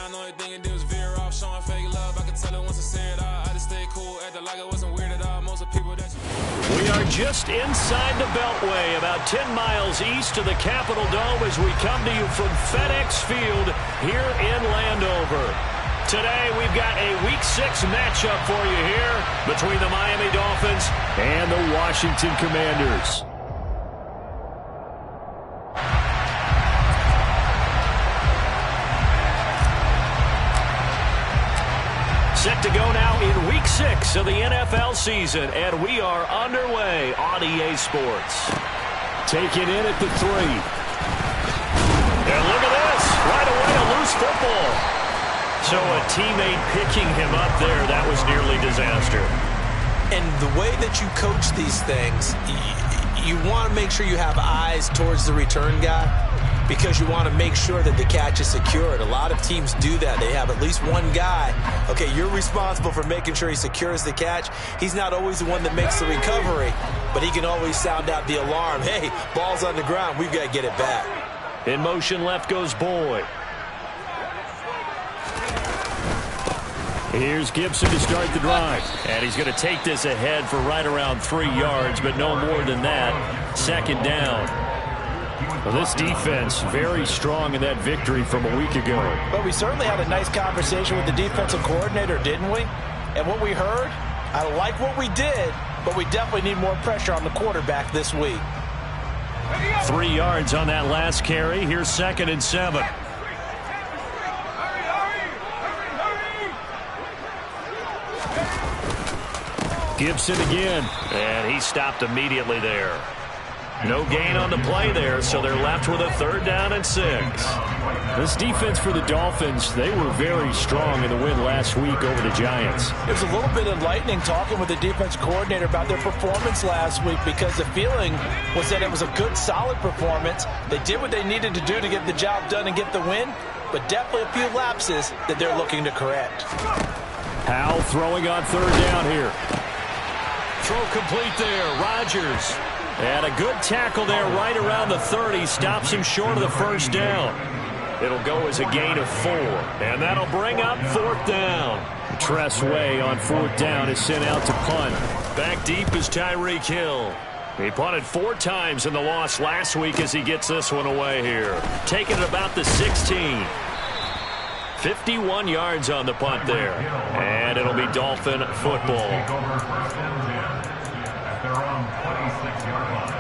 around, the only thing it did was veer off, showing fake love. I could tell it once I said I just stayed cool, acted like it wasn't weird at all. Most of the people that We are just inside the Beltway, about 10 miles east of the Capitol Dome as we come to you from FedEx Field here in Landover. Today we've got a Week 6 matchup for you here between the Miami Dolphins and the Washington Commanders. Set to go now in Week 6 of the NFL season, and we are underway on EA Sports. Taking in at the 3. And look at this, right away a loose football. So a teammate picking him up there, that was nearly disaster. And the way that you coach these things, you want to make sure you have eyes towards the return guy because you want to make sure that the catch is secured. A lot of teams do that. They have at least one guy. Okay, you're responsible for making sure he secures the catch. He's not always the one that makes the recovery, but he can always sound out the alarm. Hey, ball's on the ground. We've got to get it back. In motion left goes Boyd. Here's Gibson to start the drive. And he's going to take this ahead for right around 3 yards, but no more than that. Second down. Well, this defense very strong in that victory from a week ago. But we certainly had a nice conversation with the defensive coordinator, didn't we? And what we heard, I like what we did, but we definitely need more pressure on the quarterback this week. 3 yards on that last carry. Here's 2nd and 7. Gibson again, and he stopped immediately there. No gain on the play there, so they're left with a 3rd down and 6. This defense for the Dolphins, they were very strong in the win last week over the Giants. It was a little bit enlightening talking with the defense coordinator about their performance last week because the feeling was that it was a good, solid performance. They did what they needed to do to get the job done and get the win, but definitely a few lapses that they're looking to correct. Howell throwing on 3rd down here. Throw complete there, Rodgers. And a good tackle there right around the 30. Stops him short of the 1st down. It'll go as a gain of 4. And that'll bring up 4th down. Tress Way on 4th down is sent out to punt. Back deep is Tyreek Hill. He punted 4 times in the loss last week as he gets this one away here. Taking it about the 16. 51 yards on the punt there. And it'll be Dolphin football. Their own 26-yard line.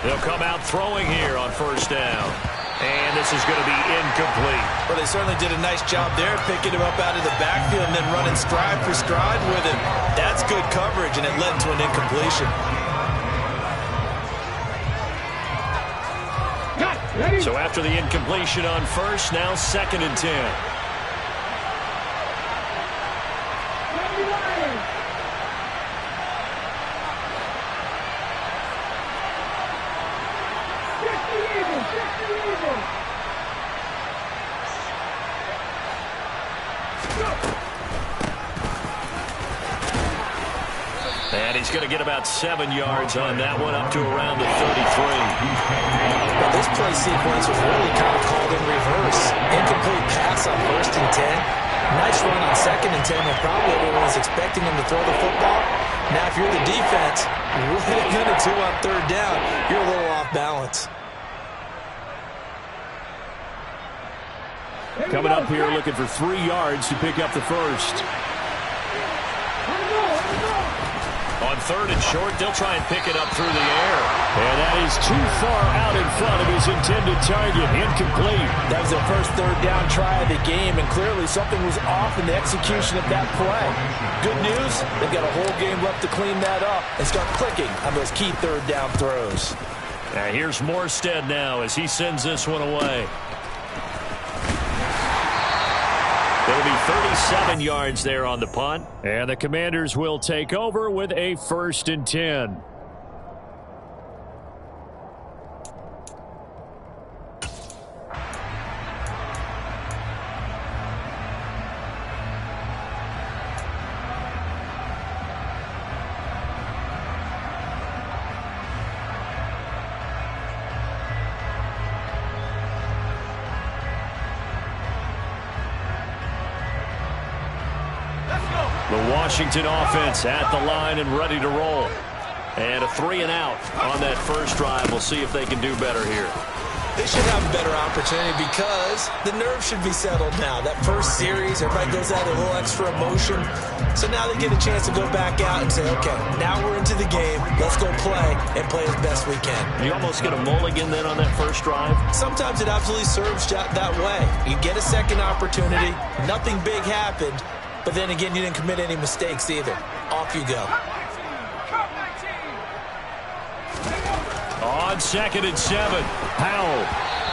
They'll come out throwing here on 1st down. And this is going to be incomplete. Well, they certainly did a nice job there, picking him up out of the backfield and then running stride for stride with him. That's good coverage, and it led to an incompletion. So after the incompletion on 1st, now 2nd and 10. And he's going to get about 7 yards on that one, up to around the 33. Well, this play sequence was really kind of called in reverse. Incomplete pass on 1st and 10. Nice run on 2nd and 10 when probably everyone was expecting him to throw the football. Now, if you're the defense, what are you going to do on 3rd down? You're a little off balance. Coming up here looking for 3 yards to pick up the 1st. On 3rd and short, they'll try and pick it up through the air. And that is too far out in front of his intended target. Incomplete. That was their first 3rd down try of the game, and clearly something was off in the execution of that play. Good news, they've got a whole game left to clean that up and start clicking on those key 3rd down throws. Now here's Morstead now as he sends this one away. It'll be 37 yards there on the punt. And the Commanders will take over with a 1st and 10. The Washington offense at the line and ready to roll. And a 3 and out on that first drive. We'll see if they can do better here. They should have a better opportunity because the nerves should be settled now. That first series, everybody goes out with a little extra emotion. So now they get a chance to go back out and say, okay, now we're into the game. Let's go play and play as best we can. You almost get a mulligan then on that first drive? Sometimes it absolutely serves that way. You get a second opportunity. Nothing big happened. But then again, you didn't commit any mistakes either. Off you go. On 2nd and 7, Powell.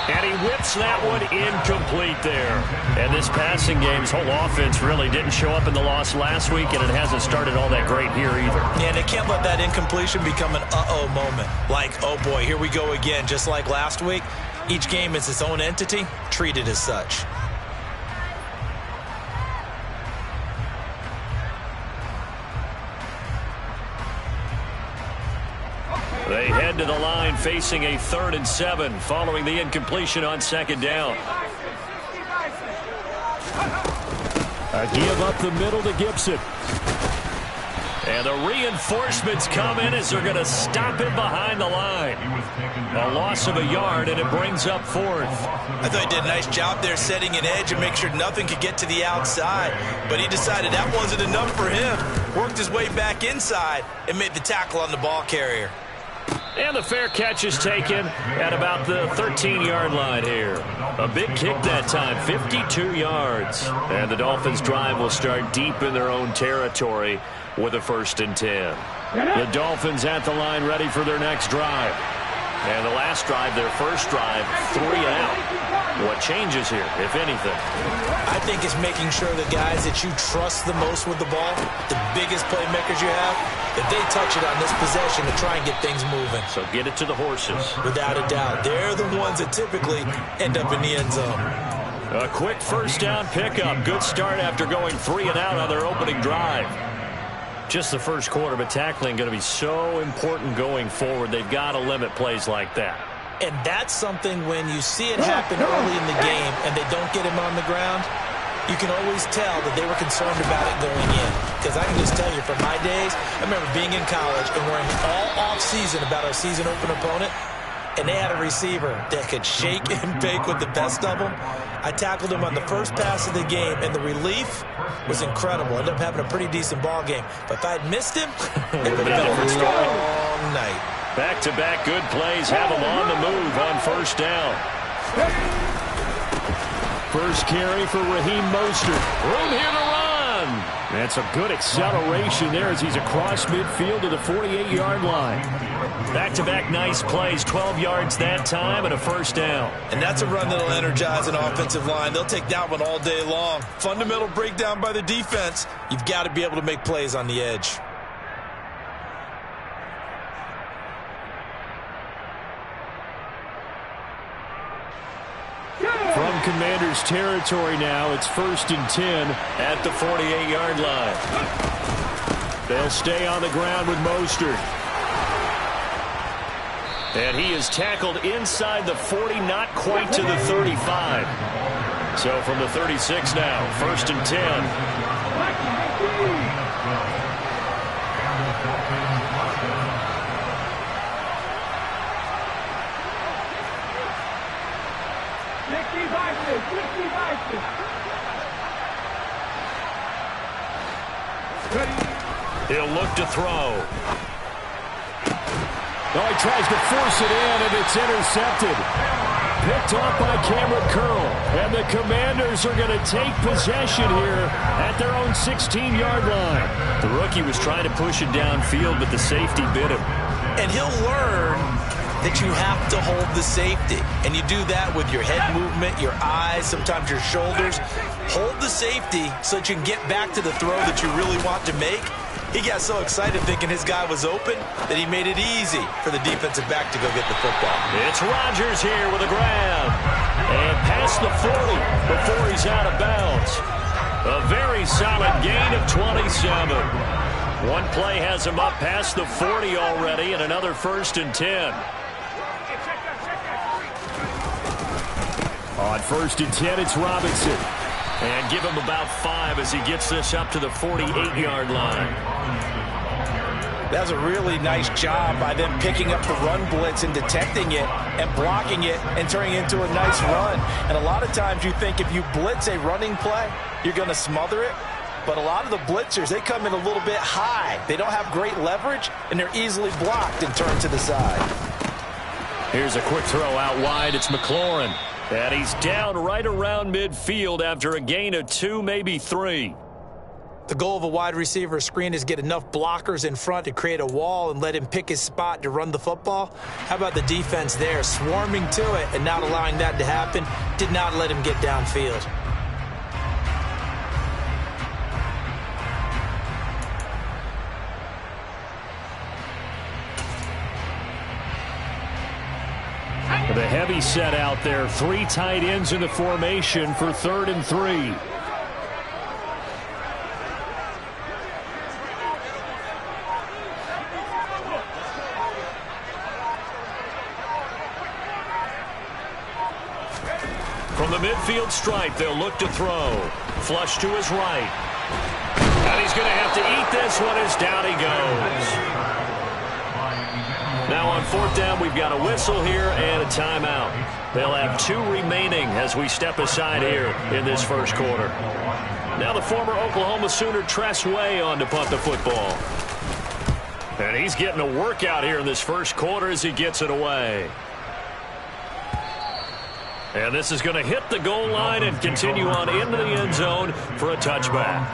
And he whips that one incomplete there. And this passing game's whole offense really didn't show up in the loss last week, and it hasn't started all that great here either. Yeah, and they can't let that incompletion become an uh-oh moment. Like, oh boy, here we go again. Just like last week, each game is its own entity, treated as such. They head to the line facing a 3rd and 7 following the incompletion on 2nd down. A give up the middle to Gibson. And the reinforcements come in as they're going to stop him behind the line. A loss of a yard, and it brings up 4th. I thought he did a nice job there setting an edge and make sure nothing could get to the outside. But he decided that wasn't enough for him. Worked his way back inside and made the tackle on the ball carrier. And the fair catch is taken at about the 13-yard line here. A big kick that time, 52 yards. And the Dolphins' drive will start deep in their own territory with a 1st and 10. The Dolphins at the line ready for their next drive. And the last drive, their first drive, 3 and out. What changes here, if anything? I think it's making sure the guys that you trust the most with the ball, the biggest playmakers you have, that they touch it on this possession to try and get things moving. So get it to the horses. Without a doubt. They're the ones that typically end up in the end zone. A quick 1st down pickup. Good start after going 3 and out on their opening drive. Just the first quarter, but tackling going to be so important going forward. They've got to limit plays like that. And that's something when you see it happen early in the game and they don't get him on the ground, you can always tell that they were concerned about it going in. Because I can just tell you, from my days, I remember being in college and worrying all off-season about our season open opponent, and they had a receiver that could shake and bake with the best of them. I tackled him on the first pass of the game, and the relief was incredible. Ended up having a pretty decent ball game. But if I had missed him, it would have been a long night. Back-to-back good plays have them on the move on 1st down. First carry for Raheem Mostert. Room here to run. That's a good acceleration there as he's across midfield to the 48-yard line. Back-to-back nice plays, 12 yards that time and a 1st down. And that's a run that'll energize an offensive line. They'll take that one all day long. Fundamental breakdown by the defense. You've got to be able to make plays on the edge. From Commanders territory now, it's 1st and 10 at the 48-yard line. They'll stay on the ground with Mostert. And he is tackled inside the 40, not quite to the 35. So from the 36 now, 1st and 10. He'll look to throw. Oh, he tries to force it in, and it's intercepted. Picked off by Cameron Curl. And the Commanders are going to take possession here at their own 16-yard line. The rookie was trying to push it downfield, but the safety bit him. And he'll learn that you have to hold the safety. And you do that with your head movement, your eyes, sometimes your shoulders. Hold the safety so that you can get back to the throw that you really want to make. He got so excited thinking his guy was open that he made it easy for the defensive back to go get the football. It's Rodgers here with a grab. And past the 40 before he's out of bounds. A very solid gain of 27. One play has him up past the 40 already, and another 1st and 10. On 1st and 10, it's Robinson. And give him about 5 as he gets this up to the 48-yard line. That's a really nice job by them picking up the run blitz and detecting it and blocking it and turning it into a nice run. And a lot of times you think if you blitz a running play, you're going to smother it. But a lot of the blitzers, they come in a little bit high. They don't have great leverage, and they're easily blocked and turned to the side. Here's a quick throw out wide. It's McLaurin. And he's down right around midfield after a gain of 2, maybe 3. The goal of a wide receiver screen is get enough blockers in front to create a wall and let him pick his spot to run the football. How about the defense there, swarming to it and not allowing that to happen? Did not let him get downfield. The heavy set out there. 3 tight ends in the formation for 3rd and 3. From the midfield stripe, they'll look to throw. Flush to his right. And he's going to have to eat this one as down he goes. Now on 4th down, we've got a whistle here and a timeout. They'll have 2 remaining as we step aside here in this first quarter. Now the former Oklahoma Sooner Tress Way on to punt the football. And he's getting a workout here in this first quarter as he gets it away. And this is going to hit the goal line and continue on into the end zone for a touchback.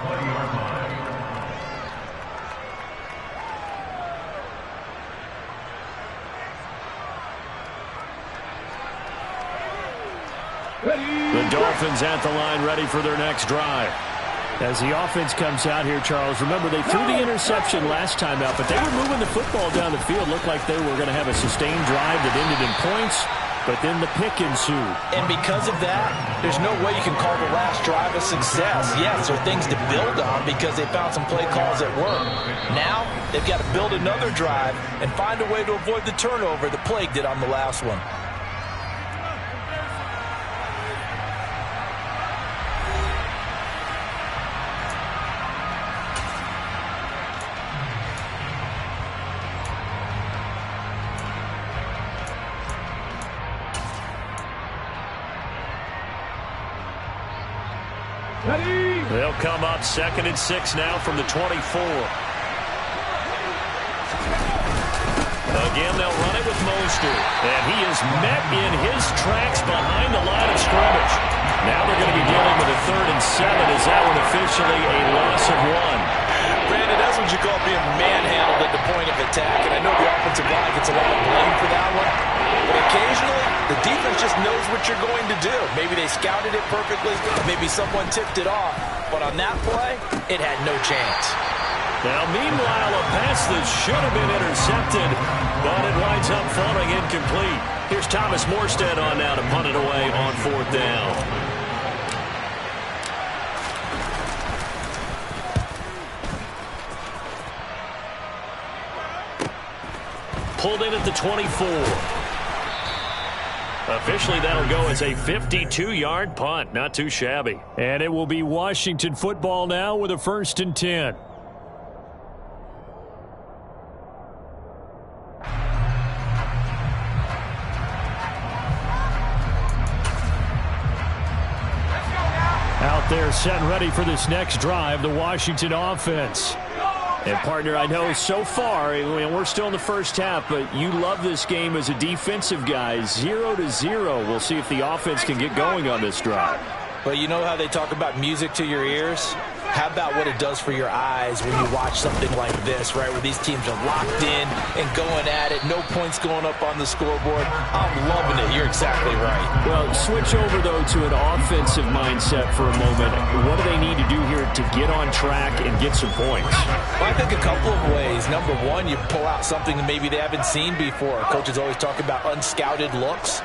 The Dolphins at the line ready for their next drive. As the offense comes out here, Charles, remember they threw the interception last time out, but they were moving the football down the field. Looked like they were going to have a sustained drive that ended in points, but then the pick ensued. And because of that, there's no way you can call the last drive a success. Yes, there are things to build on because they found some play calls that work. Now, they've got to build another drive and find a way to avoid the turnover that plagued it on the last one. They'll come up 2nd and 6 now from the 24. Again, they'll run it with Mostert. And he is met in his tracks behind the line of scrimmage. Now they're going to be dealing with a 3rd and 7. Is that one officially a loss of 1? Brandon, that's what you call being manhandled at the point of attack. And I know the offensive line gets a lot of blame for that one. But occasionally, the defense just knows what you're going to do. Maybe they scouted it perfectly. Maybe someone tipped it off. But on that play, it had no chance. Now, meanwhile, a pass that should have been intercepted, but it winds up falling incomplete. Here's Thomas Morstead on now to punt it away on 4th down. Pulled in at the 24. Officially, that'll go as a 52-yard punt. Not too shabby. And it will be Washington football now with a 1st and 10. Out there set and ready for this next drive, the Washington offense. And, partner, I know so far, we're still in the first half, but you love this game as a defensive guy. 0-0. We'll see if the offense can get going on this drive. But you know how they talk about music to your ears? How about what it does for your eyes when you watch something like this, right, where these teams are locked in and going at it, no points going up on the scoreboard. I'm loving it. You're exactly right. Well, switch over, though, to an offensive mindset for a moment. What do they need to do here to get on track and get some points? Well, I think a couple of ways. Number one, you pull out something that maybe they haven't seen before. Coaches always talk about unscouted looks.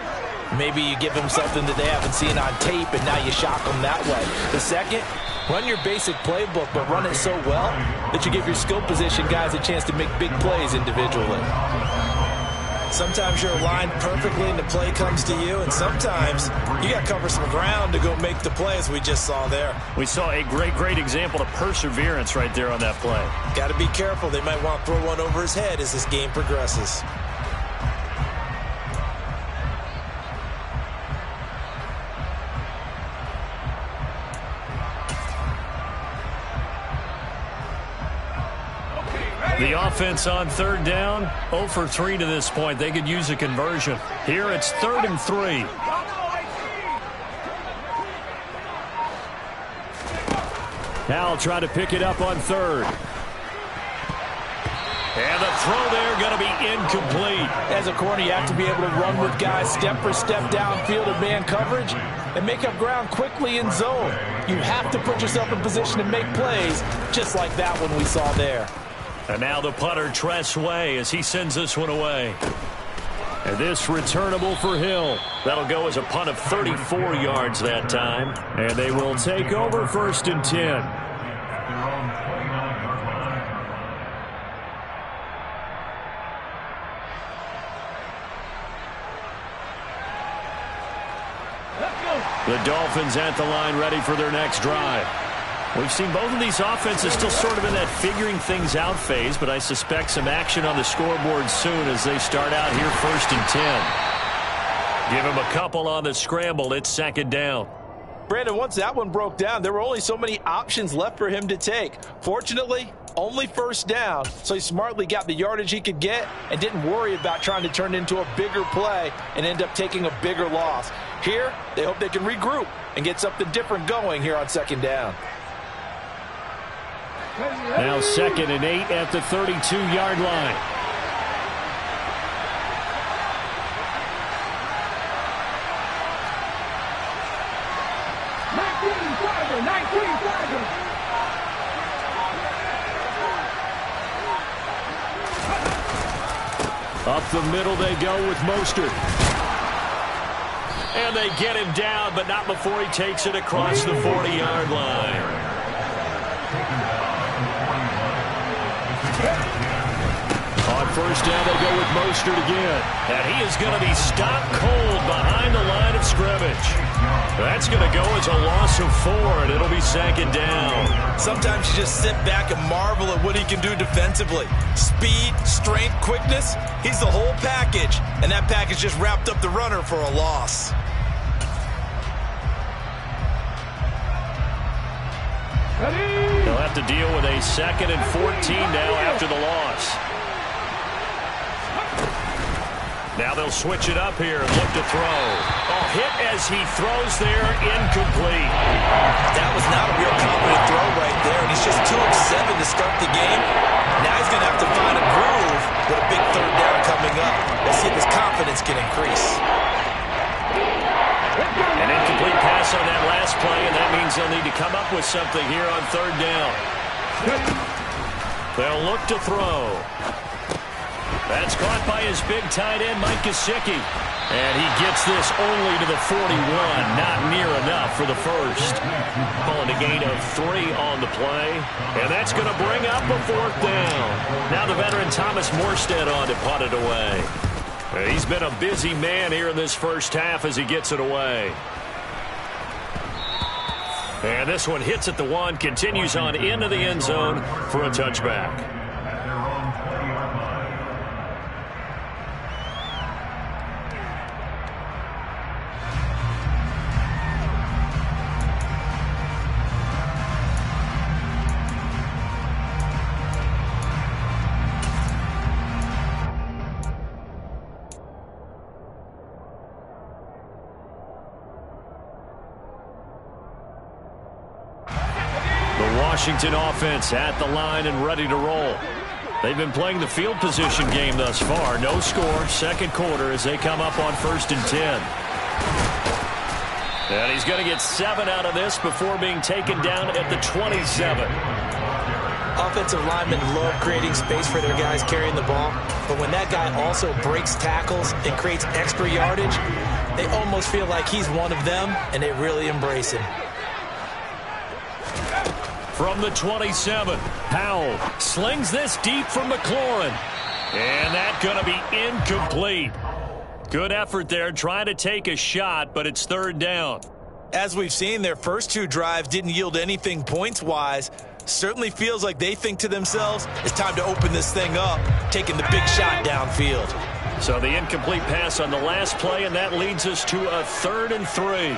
Maybe you give them something that they haven't seen on tape, and now you shock them that way. The second, run your basic playbook, but run it so well that you give your skill position guys a chance to make big plays individually. Sometimes you're aligned perfectly and the play comes to you, and sometimes you got to cover some ground to go make the play, as we just saw there. We saw a great example of perseverance right there on that play. Got to be careful. They might want to throw one over his head as this game progresses. The offense on third down, 0 for 3 to this point. They could use a conversion. Here it's 3rd and 3. Howell trying to pick it up on 3rd. And the throw there going to be incomplete. As a corner, you have to be able to run with guys step for step downfield in man coverage and make up ground quickly in zone. You have to put yourself in position to make plays, just like that one we saw there. And now the punter, Tress Way, as he sends this one away. And this returnable for Hill. That'll go as a punt of 34 yards that time. And they will take over 1st and 10. Their own 29-yard line. The Dolphins at the line, ready for their next drive. We've seen both of these offenses still sort of in that figuring things out phase, but I suspect some action on the scoreboard soon as they start out here 1st and 10. Give him a couple on the scramble. It's 2nd down. Brandon, once that one broke down, there were only so many options left for him to take. Fortunately, only 1st down, so he smartly got the yardage he could get and didn't worry about trying to turn it into a bigger play and end up taking a bigger loss. Here, they hope they can regroup and get something different going here on 2nd down. Now 2nd and 8 at the 32-yard line. Up the middle they go with Mostert. And they get him down, but not before he takes it across the 40-yard line. On 1st down, they go with Mostert again. And he is going to be stopped cold behind the line of scrimmage. That's going to go as a loss of 4, and it'll be 2nd down. Sometimes you just sit back and marvel at what he can do defensively. Speed, strength, quickness, he's the whole package. And that package just wrapped up the runner for a loss. They'll have to deal with a 2nd and 14 now after the loss. Now they'll switch it up here and look to throw. Oh, hit as he throws there, incomplete. That was not a real confident throw right there, and he's just 2 of 7 to start the game. Now he's going to have to find a groove with a big 3rd down coming up. Let's see if his confidence can increase. An incomplete pass on that last play, and that means they'll need to come up with something here on 3rd down. They'll look to throw. That's caught by his big tight end, Mike Gesicki. And he gets this only to the 41. Not near enough for the first. Calling a gain of 3 on the play. And that's going to bring up a 4th down. Now the veteran Thomas Morstead on to punt it away. He's been a busy man here in this first half as he gets it away. And this one hits at the 1, continues on into the end zone for a touchback. At their own 20-yard line. Washington offense at the line and ready to roll. They've been playing the field position game thus far. No score, second quarter as they come up on 1st and 10. And he's going to get 7 out of this before being taken down at the 27. Offensive linemen love creating space for their guys carrying the ball, but when that guy also breaks tackles and creates extra yardage, they almost feel like he's one of them, and they really embrace him. From the 27, Powell slings this deep from McLaurin. And that's going to be incomplete. Good effort there trying to take a shot, but it's 3rd down. As we've seen, their first 2 drives didn't yield anything points-wise. Certainly feels like they think to themselves, it's time to open this thing up, taking the big shot downfield. So the incomplete pass on the last play, and that leads us to a 3rd and 3.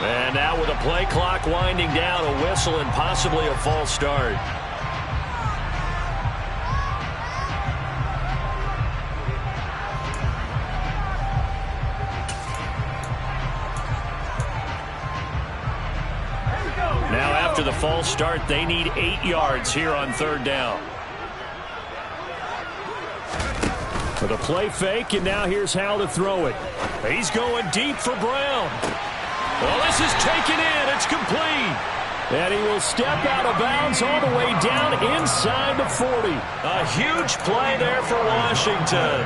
And now with the play clock winding down, a whistle and possibly a false start. Now after the false start, they need 8 yards here on 3rd down. With a play fake, and now here's how to throw it. He's going deep for Brown. Well, this is taken in. It's complete. And he will step out of bounds all the way down inside the 40. A huge play there for Washington.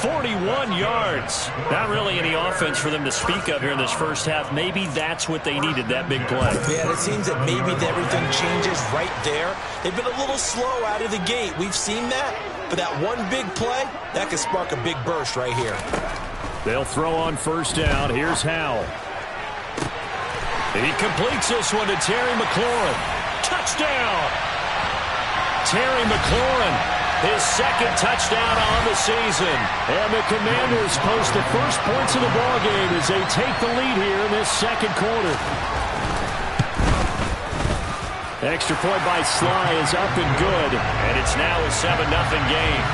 41 yards. Not really any offense for them to speak of here in this first half. Maybe that's what they needed, that big play. Yeah, it seems that maybe everything changes right there. They've been a little slow out of the gate. We've seen that. But that one big play, that could spark a big burst right here. They'll throw on 1st down. Here's Howell. He completes this one to Terry McLaurin. Touchdown! Terry McLaurin, his 2nd touchdown on the season. And the Commanders post the first points of the ballgame as they take the lead here in this 2nd quarter. Extra point by Sly is up and good, and it's now a 7-0 game.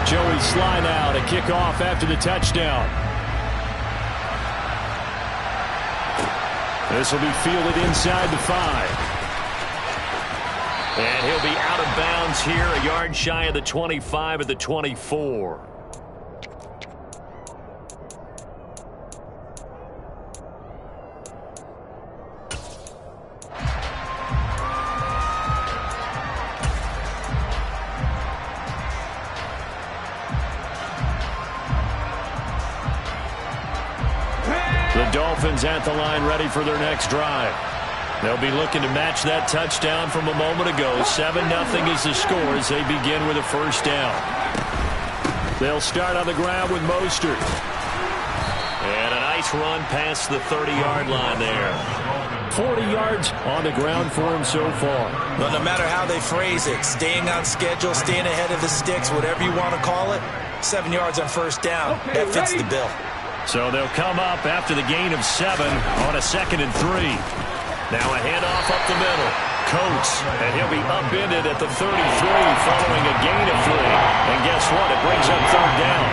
Joey Sly now to kick off after the touchdown. This will be fielded inside the 5. And he'll be out of bounds here, a yard shy of the 25 at the 24. The Dolphins at the line ready for their next drive. They'll be looking to match that touchdown from a moment ago. 7-0 is the score as they begin with a 1st down. They'll start on the ground with Mostert. And a nice run past the 30-yard line there. 40 yards on the ground for him so far. Well, no matter how they phrase it, staying on schedule, staying ahead of the sticks, whatever you want to call it, 7 yards on 1st down, that fits the bill. So they'll come up after the gain of 7 on a 2nd and 3. Now a handoff up the middle. Coates, and he'll be upended at the 33 following a gain of 3. And guess what? It brings up 3rd down.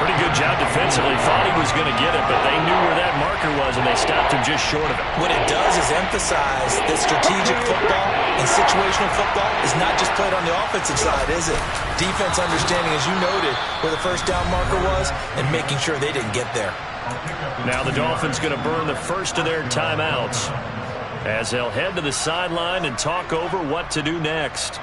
Pretty good job defensively. Thought he was going to get it, but they knew where that marker was, and they stopped him just short of it. What it does is emphasize that strategic football and situational football is not just played on the offensive side, is it? Defense understanding, as you noted, where the 1st down marker was and making sure they didn't get there. Now the Dolphins going to burn the first of their timeouts as they'll head to the sideline and talk over what to do next.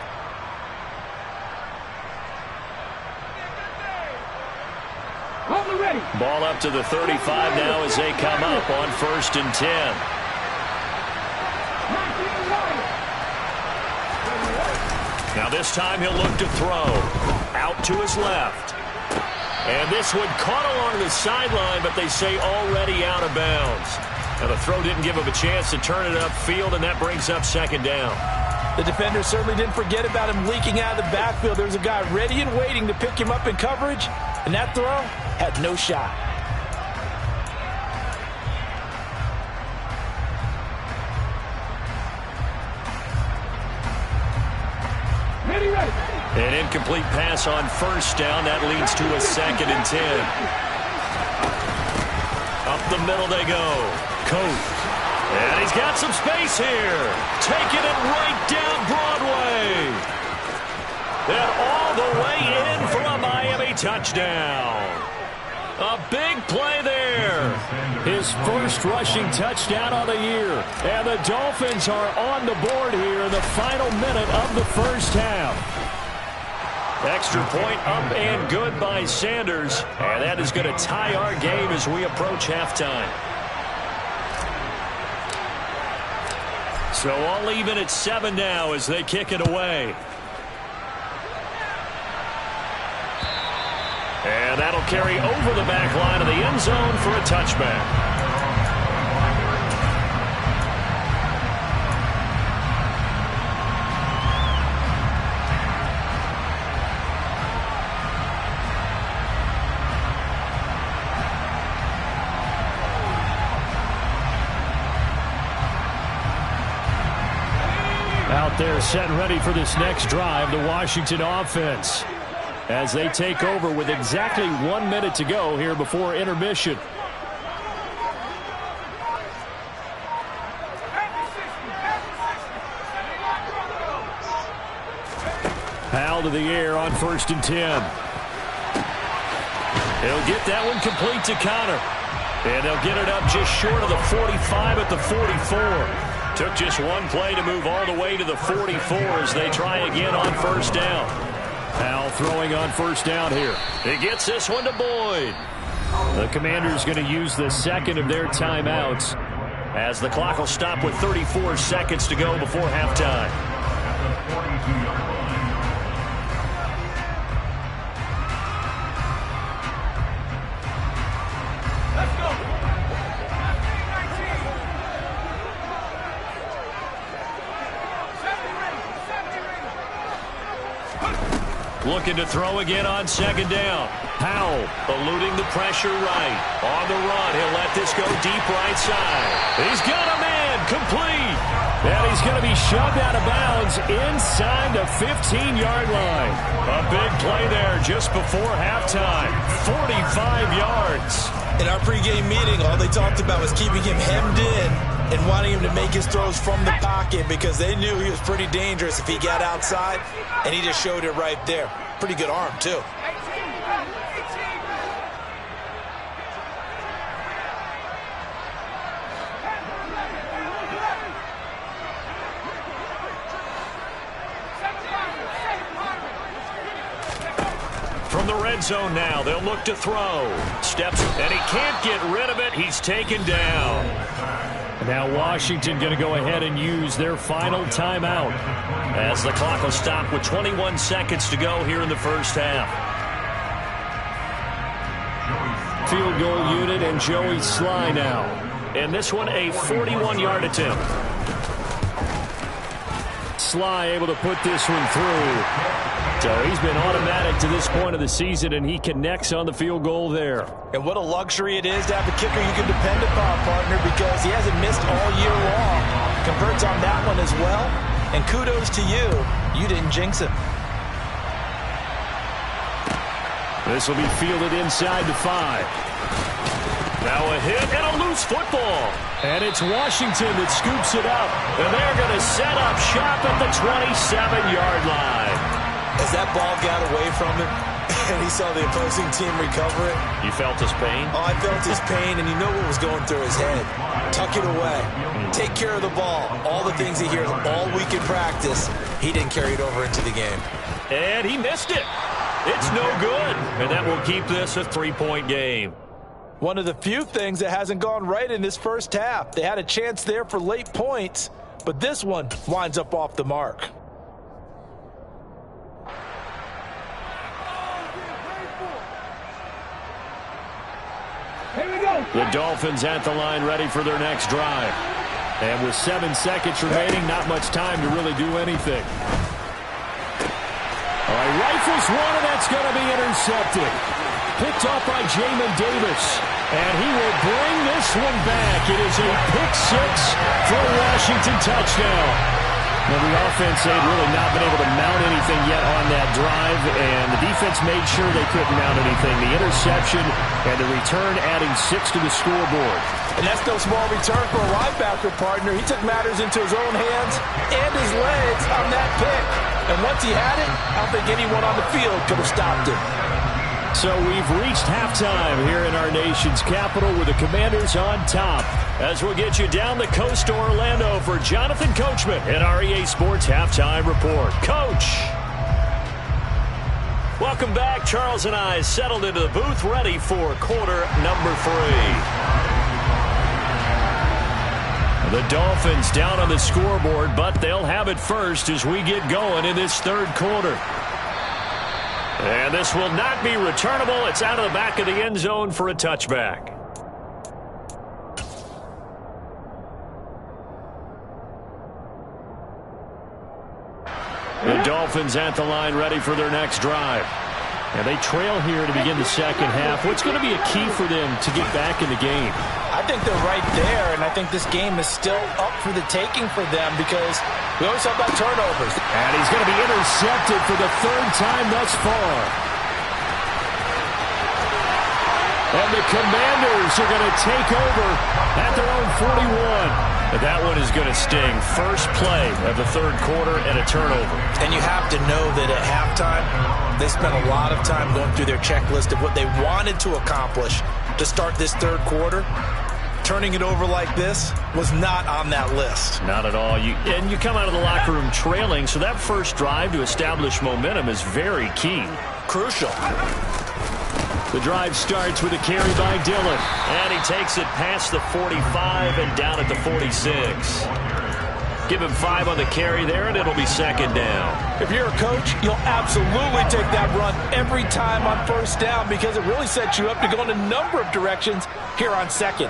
Ball up to the 35 now as they come up on 1st and 10. Now this time he'll look to throw. Out to his left. And this one caught along the sideline, but they say already out of bounds. Now the throw didn't give him a chance to turn it upfield, and that brings up 2nd down. The defender certainly didn't forget about him leaking out of the backfield. There was a guy ready and waiting to pick him up in coverage, and that throw had no shot. An incomplete pass on first down. That leads to a 2nd and 10. Up the middle they go. Coat. And he's got some space here. Taking it right down Broadway. And all the way in for a Miami touchdown. A big play there. His first rushing touchdown of the year. And the Dolphins are on the board here in the final minute of the first half. Extra point up and good by Sanders. And that is going to tie our game as we approach halftime. So all even at 7 now as they kick it away. And that'll carry over the back line of the end zone for a touchback. Out there set and ready for this next drive, the Washington offense, as they take over with exactly 1 minute to go here before intermission. Powell to the air on 1st and 10. He'll get that one complete to Connor. And they'll get it up just short of the 45 at the 44. Took just one play to move all the way to the 44 as they try again on 1st down. Powell throwing on 1st down here. He gets this one to Boyd. The Commanders going to use the 2nd of their timeouts as the clock will stop with 34 seconds to go before halftime. At the 42-yard line. Looking to throw again on 2nd down. Powell eluding the pressure right. On the run, he'll let this go deep right side. He's got a man complete. And he's going to be shoved out of bounds inside the 15-yard line. A big play there just before halftime. 45 yards. In our pregame meeting, all they talked about was keeping him hemmed in and wanting him to make his throws from the pocket because they knew he was pretty dangerous if he got outside, and he just showed it right there. Pretty good arm, too. From the red zone now, they'll look to throw. Steps, and he can't get rid of it. He's taken down. Now Washington going to go ahead and use their final timeout as the clock will stop with 21 seconds to go here in the first half. Field goal unit and Joey Sly now. And this one a 41-yard attempt. Sly able to put this one through. So he's been automatic to this point of the season, and he connects on the field goal there. And what a luxury it is to have a kicker you can depend upon, partner, because he hasn't missed all year long. Converts on that one as well. And kudos to you. You didn't jinx him. This will be fielded inside the 5. Now a hit and a loose football. And it's Washington that scoops it up. And they're going to set up shop at the 27-yard line. As that ball got away from him and he saw the opposing team recover it. You felt his pain? Oh, I felt his pain, and you know what was going through his head. Tuck it away. Take care of the ball. All the things he hears all week in practice, he didn't carry it over into the game. And he missed it. It's no good. And that will keep this a 3-point game. One of the few things that hasn't gone right in this first half. They had a chance there for late points, but this one winds up off the mark. The Dolphins at the line ready for their next drive. And with 7 seconds remaining, not much time to really do anything. All right, rifles one, and that's going to be intercepted. Picked off by Jamin Davis. And he will bring this one back. It is a pick six for a Washington touchdown. Now, the offense had really not been able to mount anything yet on that drive, and the defense made sure they couldn't mount anything. The interception and the return adding 6 to the scoreboard. And that's no small return for a linebacker, partner. He took matters into his own hands and his legs on that pick. And once he had it, I don't think anyone on the field could have stopped him. So we've reached halftime here in our nation's capital with the Commanders on top. As we'll get you down the coast to Orlando for Jonathan Coachman at our EA Sports Halftime Report. Coach! Welcome back. Charles and I settled into the booth ready for quarter number 3. The Dolphins down on the scoreboard, but they'll have it first as we get going in this third quarter. And this will not be returnable. It's out of the back of the end zone for a touchback. The Dolphins at the line ready for their next drive. And they trail here to begin the second half. What's going to be a key for them to get back in the game? I think they're right there, and I think this game is still up for the taking for them because we always talk about turnovers. And he's going to be intercepted for the 3rd time thus far. And the Commanders are going to take over at their own 41. But that one is going to sting. First play of the third quarter and a turnover. And you have to know that at halftime, they spent a lot of time going through their checklist of what they wanted to accomplish to start this third quarter. Turning it over like this was not on that list. Not at all. And you come out of the locker room trailing, so that first drive to establish momentum is very key. Crucial. The drive starts with a carry by Dillon. And he takes it past the 45 and down at the 46. Give him 5 on the carry there, and it'll be second down. If you're a coach, you'll absolutely take that run every time on first down because it really sets you up to go in a number of directions here on second.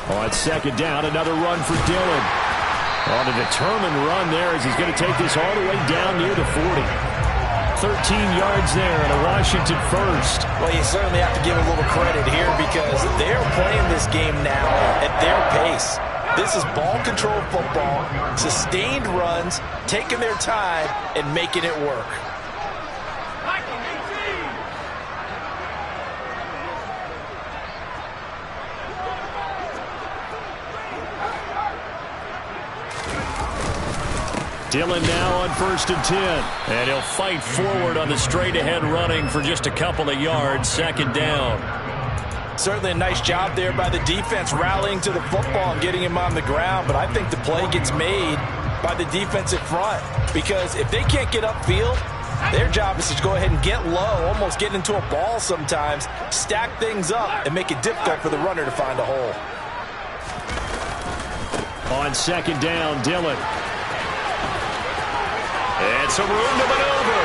On second down, another run for Dillon. On a determined run there as he's going to take this all the way down near the 40. 13 yards there and a Washington first. Well, you certainly have to give a little credit here because they're playing this game now at their pace. This is ball control football, sustained runs, taking their time and making it work. Dillon now on 1st and 10. And he'll fight forward on the straight-ahead running for just a couple of yards. Second down. Certainly a nice job there by the defense rallying to the football and getting him on the ground. But I think the play gets made by the defensive front because if they can't get upfield, their job is to go ahead and get low, almost get into a ball sometimes, stack things up, and make it difficult for the runner to find a hole. On second down, Dillon. And some room to maneuver.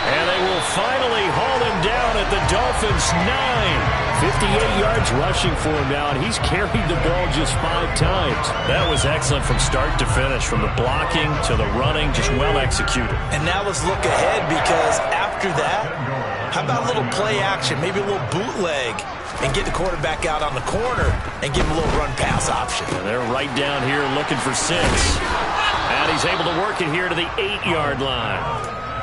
And they will finally haul him down at the Dolphins' 9. 58 yards rushing for him now, and he's carried the ball just 5 times. That was excellent from start to finish, from the blocking to the running, just well executed. And now let's look ahead because after that, how about a little play action, maybe a little bootleg, and get the quarterback out on the corner and give him a little run-pass option. And they're right down here looking for 6. And he's able to work it here to the 8-yard line.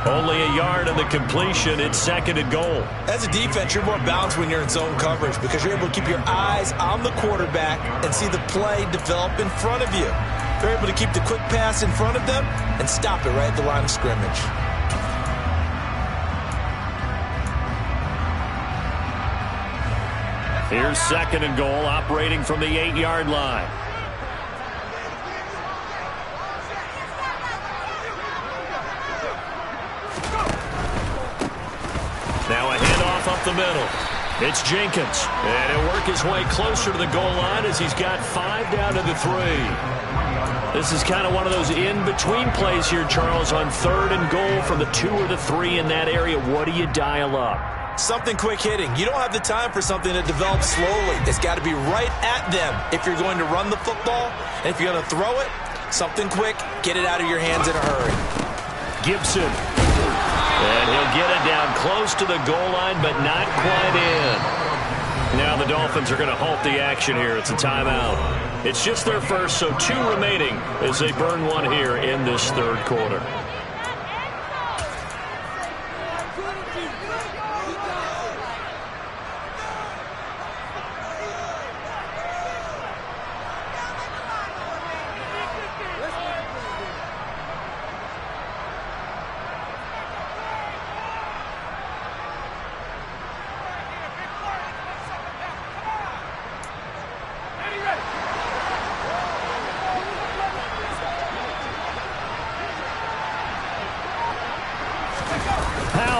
Only a yard of the completion. It's second and goal. As a defense, you're more balanced when you're in zone coverage because you're able to keep your eyes on the quarterback and see the play develop in front of you. You're able to keep the quick pass in front of them and stop it right at the line of scrimmage. Here's second and goal, operating from the 8-yard line. Now a handoff up the middle. It's Jenkins. And he'll work his way closer to the goal line as he's got 5 down to the 3. This is kind of one of those in-between plays here, Charles, on 3rd and goal from the 2 or the 3 in that area. What do you dial up? Something quick hitting. You don't have the time for something that develops slowly. It's got to be right at them if you're going to run the football. And if you're going to throw it, something quick, get it out of your hands in a hurry. Gibson. And he'll get it down close to the goal line, but not quite in. Now the Dolphins are going to halt the action here. It's a timeout. It's just their first, so 2 remaining as they burn one here in this third quarter.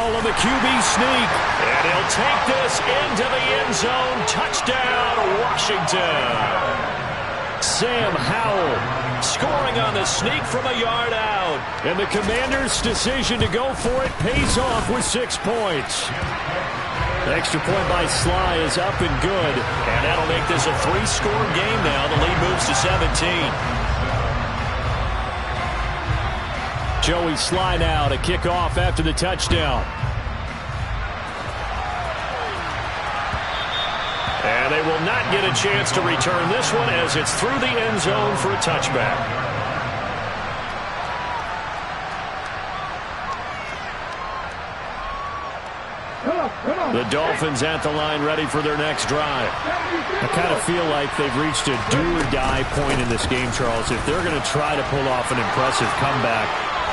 On the QB sneak, and he'll take this into the end zone. Touchdown, Washington. Sam Howell scoring on the sneak from a yard out. And the Commanders' decision to go for it pays off with 6 points. The extra point by Sly is up and good, and that'll make this a 3-score game now. The lead moves to 17. Joey Sly now to kick off after the touchdown. And they will not get a chance to return this one as it's through the end zone for a touchback. The Dolphins at the line ready for their next drive. I kind of feel like they've reached a do-or-die point in this game, Charles. If they're going to try to pull off an impressive comeback,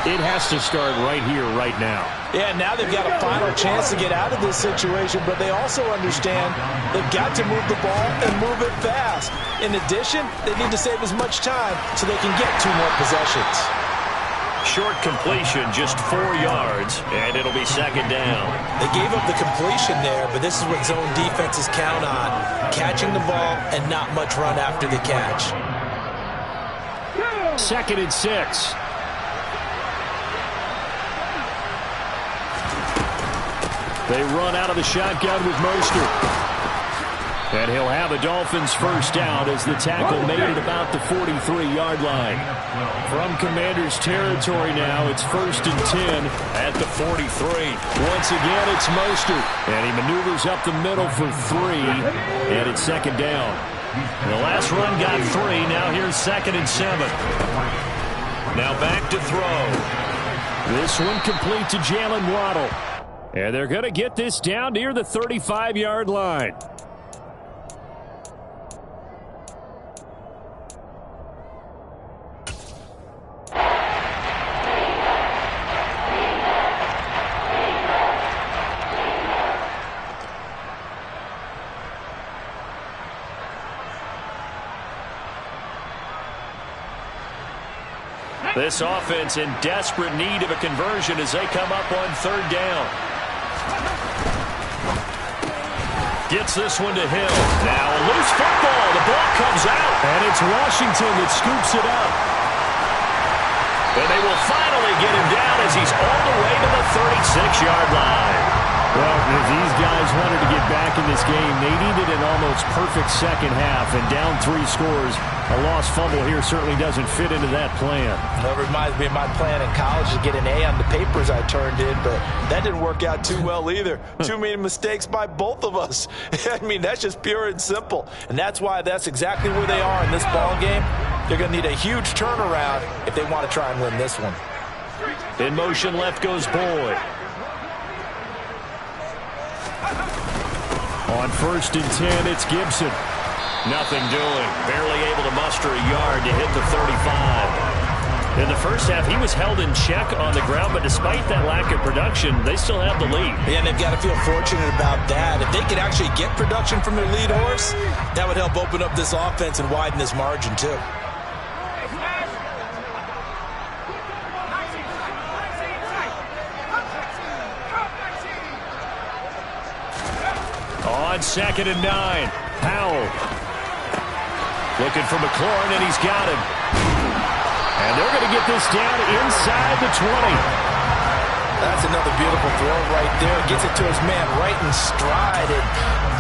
it has to start right here, right now. Yeah, now they've got a final chance to get out of this situation, but they also understand they've got to move the ball and move it fast. In addition, they need to save as much time so they can get 2 more possessions. Short completion, just 4 yards, and it'll be second down. They gave up the completion there, but this is what zone defenses count on. Catching the ball and not much run after the catch. 2nd and 6. They run out of the shotgun with Mostert. And he'll have a Dolphins first down as the tackle made it about the 43-yard line. From Commanders territory now, it's 1st and 10 at the 43. Once again, it's Mostert. And he maneuvers up the middle for 3. And it's second down. And the last run got 3. Now here's 2nd and 7. Now back to throw. This one complete to Jalen Waddle. And they're going to get this down near the 35-yard line. This offense in desperate need of a conversion as they come up on 3rd down. Gets this one to Hill. Now a loose football. The ball comes out. And it's Washington that scoops it up. And they will finally get him down as he's all the way to the 36-yard line. Well, if these guys wanted to get back in this game, they needed an almost perfect second half. And down 3 scores, a lost fumble here certainly doesn't fit into that plan. That reminds me of my plan in college to get an A on the papers I turned in, but that didn't work out too well either. Too many mistakes by both of us. I mean, that's just pure and simple. And that's why that's exactly where they are in this ball game. They're going to need a huge turnaround if they want to try and win this one. In motion, left goes Boyd. On 1st and 10, it's Gibson. Nothing doing. Barely able to muster a yard to hit the 35. In the first half, he was held in check on the ground, but despite that lack of production, they still have the lead. Yeah, and they've got to feel fortunate about that. If they could actually get production from their lead horse, that would help open up this offense and widen this margin, too. On 2nd and 9, Howell. Looking for McLaurin, and he's got him. And they're going to get this down inside the 20. That's another beautiful throw right there. Gets it to his man right in stride. And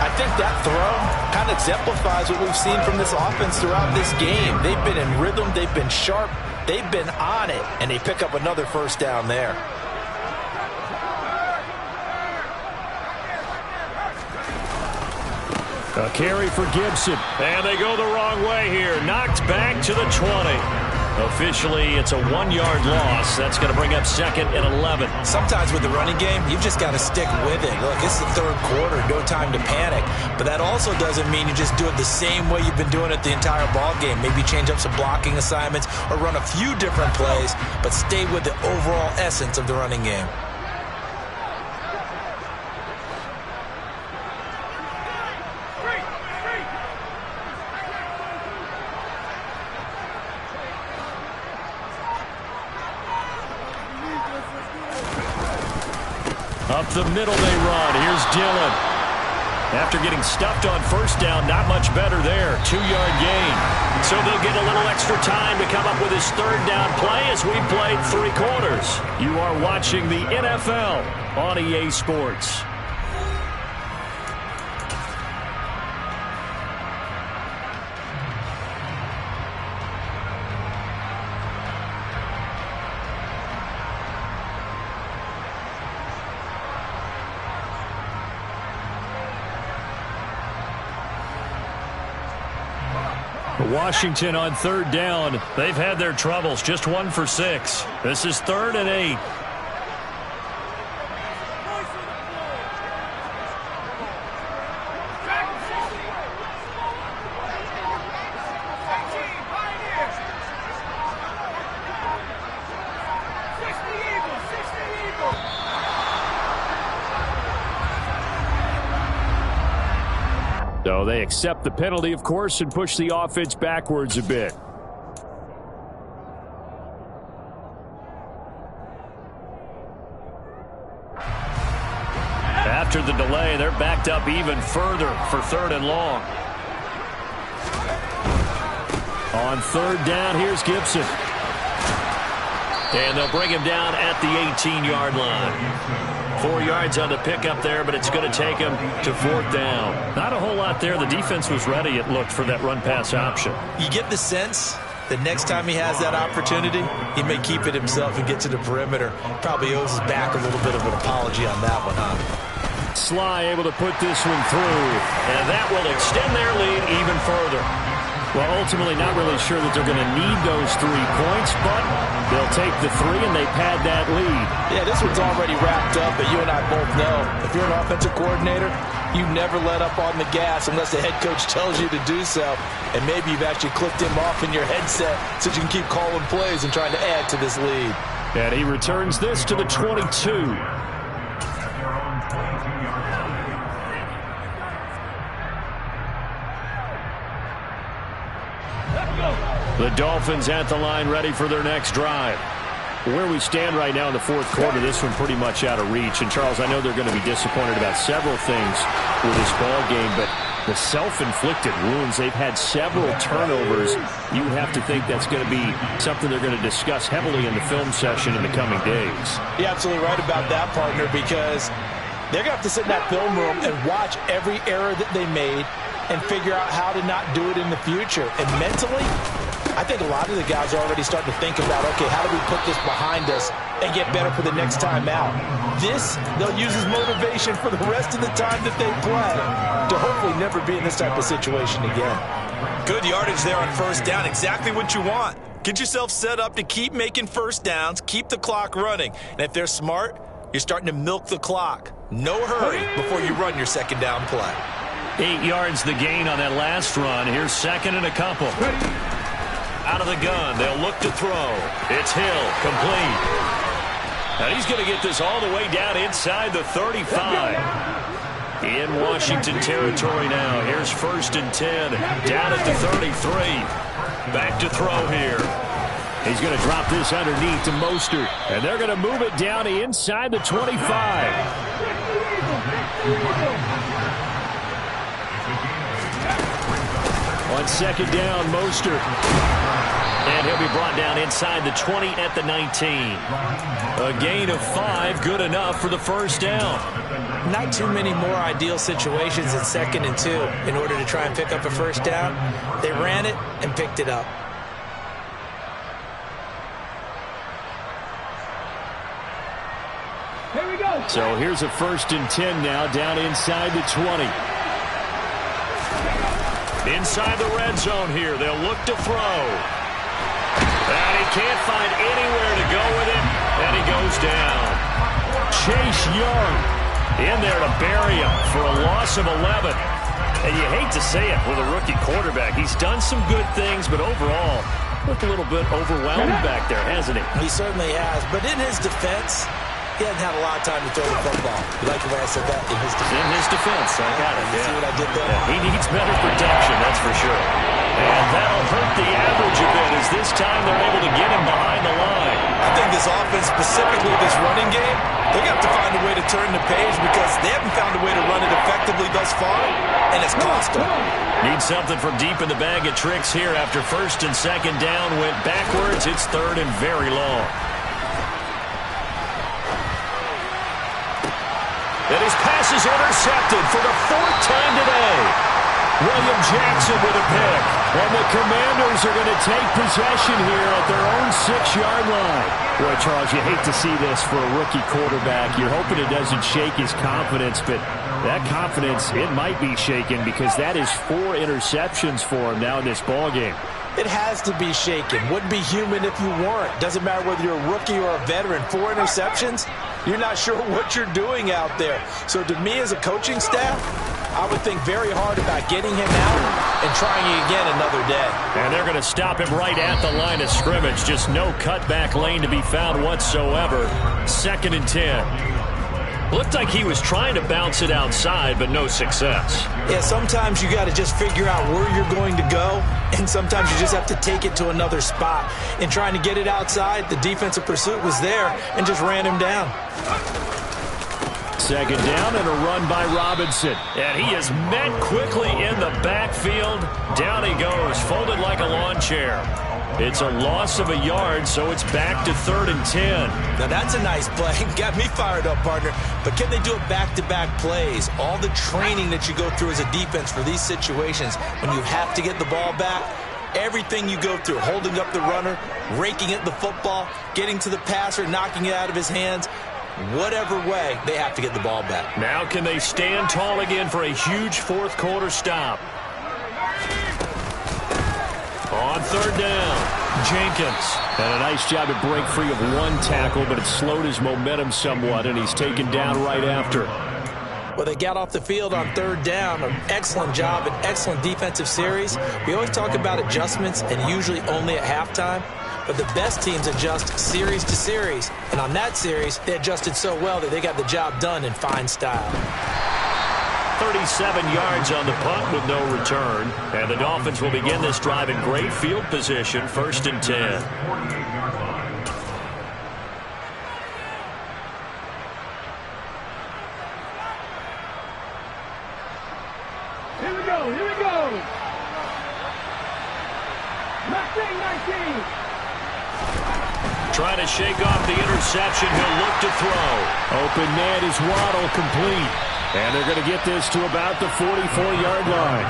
I think that throw kind of exemplifies what we've seen from this offense throughout this game. They've been in rhythm. They've been sharp. They've been on it. And they pick up another first down there. A carry for Gibson. And they go the wrong way here. Knocked back to the 20. Officially, it's a 1-yard loss. That's going to bring up 2nd and 11. Sometimes with the running game, you've just got to stick with it. Look, it's the third quarter, no time to panic. But that also doesn't mean you just do it the same way you've been doing it the entire ball game. Maybe change up some blocking assignments or run a few different plays, but stay with the overall essence of the running game. Up the middle they run. Here's Dillon. After getting stuffed on first down, not much better there. 2-yard gain. So they'll get a little extra time to come up with his third down play as we played 3 quarters. You are watching the NFL on EA Sports. Washington on third down. They've had their troubles. Just 1 for 6. This is 3rd and 8. So they accept the penalty, of course, and push the offense backwards a bit. After the delay, they're backed up even further for 3rd and long. On third down, here's Gibson. And they'll bring him down at the 18-yard line. 4 yards on the pickup there, but it's going to take him to 4th down. Not a whole lot there. The defense was ready, it looked, for that run-pass option. You get the sense that next time he has that opportunity, he may keep it himself and get to the perimeter. Probably owes his back a little bit of an apology on that one, huh? Sly able to put this one through, and that will extend their lead even further. Well, ultimately not really sure that they're going to need those 3 points, but they'll take the 3 and they pad that lead. Yeah, this one's already wrapped up, but you and I both know if you're an offensive coordinator, you never let up on the gas unless the head coach tells you to do so. And maybe you've actually clicked him off in your headset so you can keep calling plays and trying to add to this lead. And he returns this to the 22. The Dolphins at the line, ready for their next drive. Where we stand right now in the 4th quarter, this one pretty much out of reach. And, Charles, I know they're going to be disappointed about several things with this ball game, but the self-inflicted wounds, they've had several turnovers. You have to think that's going to be something they're going to discuss heavily in the film session in the coming days. You're absolutely right about that, partner, because they're going to have to sit in that film room and watch every error that they made and figure out how to not do it in the future. And mentally, I think a lot of the guys are already starting to think about, okay, how do we put this behind us and get better for the next time out? This, they'll use as motivation for the rest of the time that they play to hopefully never be in this type of situation again. Good yardage there on first down. Exactly what you want. Get yourself set up to keep making first downs, keep the clock running. And if they're smart, you're starting to milk the clock. No hurry before you run your second down play. 8 yards the gain on that last run. Here's 2nd and a couple. Out of the gun, they'll look to throw. It's Hill, complete. And he's going to get this all the way down inside the 35. In Washington territory now. Here's 1st and 10. Down at the 33. Back to throw here. He's going to drop this underneath to Mostert. And they're going to move it down inside the 25. On 2nd down, Mostert. And he'll be brought down inside the 20 at the 19. A gain of 5, good enough for the first down. Not too many more ideal situations in 2nd and 2 in order to try and pick up a first down. They ran it and picked it up. Here we go. So here's a 1st and 10 now, down inside the 20. Inside the red zone here, they'll look to throw. And he can't find anywhere to go with it, and he goes down. Chase Young in there to bury him for a loss of 11. And you hate to say it with a rookie quarterback. He's done some good things, but overall, looked a little bit overwhelmed back there, hasn't he? He certainly has, but in his defense, he hasn't had a lot of time to throw the football. You like the way I said that? In his defense. In his defense, I got it. See what I did there? Yeah, he needs better protection, that's for sure. And that'll hurt the average a bit as this time they're able to get him behind the line. I think this offense, specifically this running game, they're going to have to find a way to turn the page because they haven't found a way to run it effectively thus far, and it's cost them. Need something from deep in the bag of tricks here after 1st and 2nd down went backwards. It's 3rd and very long. And his pass is intercepted for the 4th time today. William Jackson with a pick. And the Commanders are going to take possession here at their own 6-yard line. Boy, Charles, you hate to see this for a rookie quarterback. You're hoping it doesn't shake his confidence, but that confidence, it might be shaken because that is 4 interceptions for him now in this ballgame. It has to be shaken. Wouldn't be human if you weren't. Doesn't matter whether you're a rookie or a veteran. 4 interceptions, you're not sure what you're doing out there. So to me as a coaching staff, I would think very hard about getting him out and trying again another day. And they're going to stop him right at the line of scrimmage. Just no cutback lane to be found whatsoever. 2nd and 10. Looked like he was trying to bounce it outside, but no success. Yeah, sometimes you got to just figure out where you're going to go, and sometimes you just have to take it to another spot. In trying to get it outside, the defensive pursuit was there and just ran him down. 2nd down and a run by Robinson. And he is met quickly in the backfield. Down he goes, folded like a lawn chair. It's a loss of a yard, so it's back to 3rd and 10. Now that's a nice play. Got me fired up, partner. But can they do it back-to-back plays? All the training that you go through as a defense for these situations, when you have to get the ball back, everything you go through, holding up the runner, raking at the football, getting to the passer, knocking it out of his hands, whatever way, they have to get the ball back. Now can they stand tall again for a huge 4th quarter stop? On 3rd down, Jenkins. And a nice job to break free of 1 tackle, but it slowed his momentum somewhat, and he's taken down right after. Well, they got off the field on 3rd down. An excellent job, an excellent defensive series. We always talk about adjustments, and usually only at halftime. But the best teams adjust series to series. And on that series, they adjusted so well that they got the job done in fine style. 37 yards on the punt with no return. And the Dolphins will begin this drive in great field position, 1st and 10. Here we go, here we go. 19. Trying to shake off the interception. He'll look to throw. Open man is Waddle, complete. And they're going to get this to about the 44-yard line.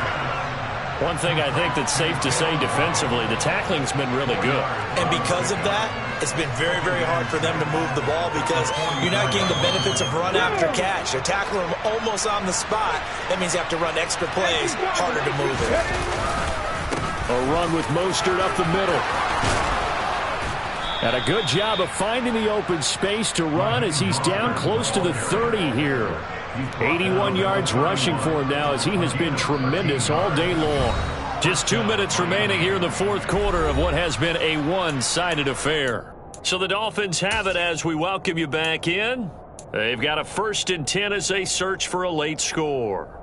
One thing I think that's safe to say defensively, the tackling's been really good. And because of that, it's been very, very hard for them to move the ball because you're not getting the benefits of run after catch. They're tackling them almost on the spot. That means you have to run extra plays, harder to move it. A run with Mostert up the middle. And a good job of finding the open space to run as he's down close to the 30 here. 81 yards rushing for him now as he has been tremendous all day long. Just 2 minutes remaining here in the 4th quarter of what has been a one-sided affair. So the Dolphins have it as we welcome you back in. They've got a 1st and 10 as they search for a late score.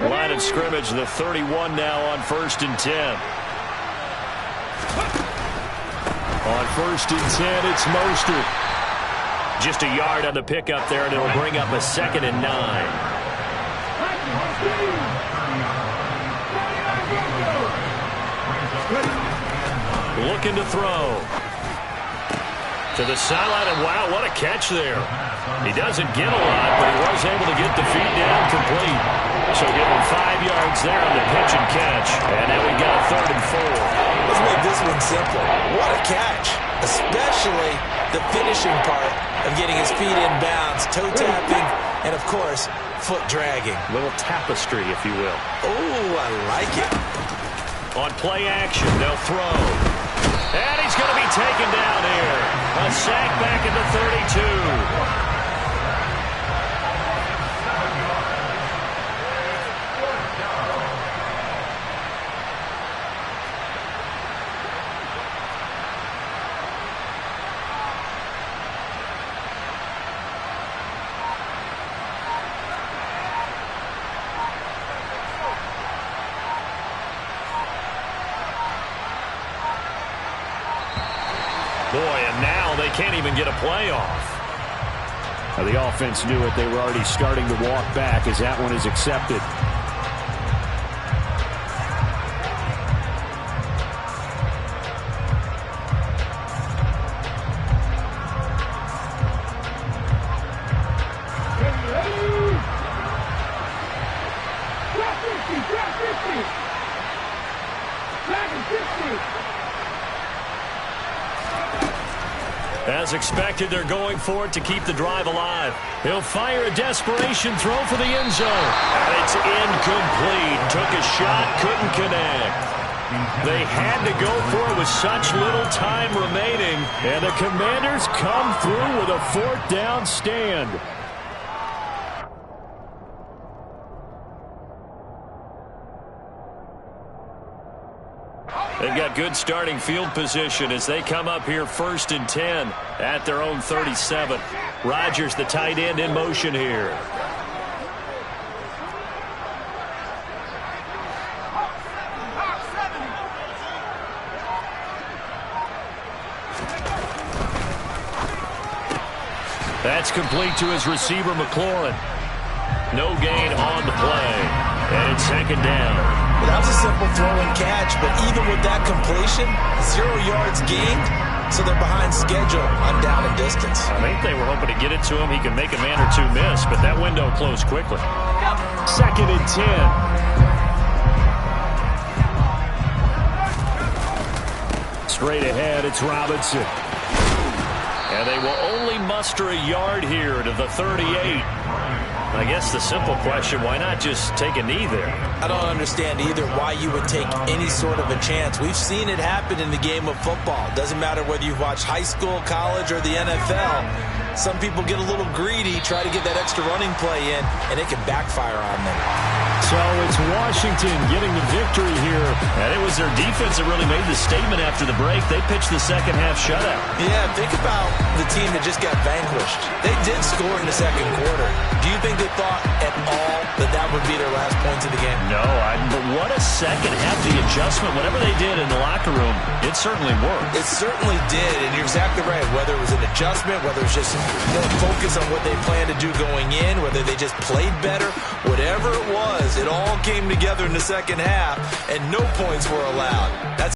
Line of scrimmage, the 31 now on 1st and 10. On 1st and 10, it's Mostert. Just a yard on the pickup there, and it'll bring up a 2nd and 9. Looking to throw. To the sideline, and wow, what a catch there. He doesn't get a lot, but he was able to get the feet down complete. So give him 5 yards there on the pitch and catch. And now we got 3rd and 4. Let's make this one simple. What a catch, especially the finishing part of getting his feet in bounds, toe tapping, and of course, foot dragging. Little tapestry, if you will. Oh, I like it. On play action, they'll throw. And he's going to be taken down here. A sack back at the 32. Boy, and now they can't even get a playoff. Now the offense knew it. They were already starting to walk back as that one is accepted. As expected, they're going for it to keep the drive alive. He'll fire a desperation throw for the end zone. And it's incomplete. Took a shot, couldn't connect. They had to go for it with such little time remaining. And the Commanders come through with a 4th down stand. They've got good starting field position as they come up here 1st and 10 at their own 37. Rodgers, the tight end, in motion here. That's complete to his receiver, McLaurin. No gain on the play. And it's 2nd down. Well, that was a simple throw and catch, but even with that completion, 0 yards gained, so they're behind schedule on down and distance. I think they were hoping to get it to him. He could make a man or two miss, but that window closed quickly. 2nd and 10. Straight ahead, it's Robinson. And they will only muster a yard here to the 38. I guess the simple question, why not just take a knee there? I don't understand either why you would take any sort of a chance. We've seen it happen in the game of football. Doesn't matter whether you've watched high school, college, or the NFL. Some people get a little greedy, try to get that extra running play in, and it can backfire on them. So it's Washington getting the victory here. And it was their defense that really made the statement after the break. They pitched the second half shutout. Yeah, think about the team that just got vanquished. They did score in the second quarter. Do you think they thought at all that that would be their last points of the game? No, but what a second half. The adjustment, whatever they did in the locker room, it certainly worked. It certainly did, and you're exactly right. Whether it was an adjustment, whether it's just more focus on what they planned to do going in, whether they just played better, whatever it was, it all came together in the second half, and no points were allowed. That's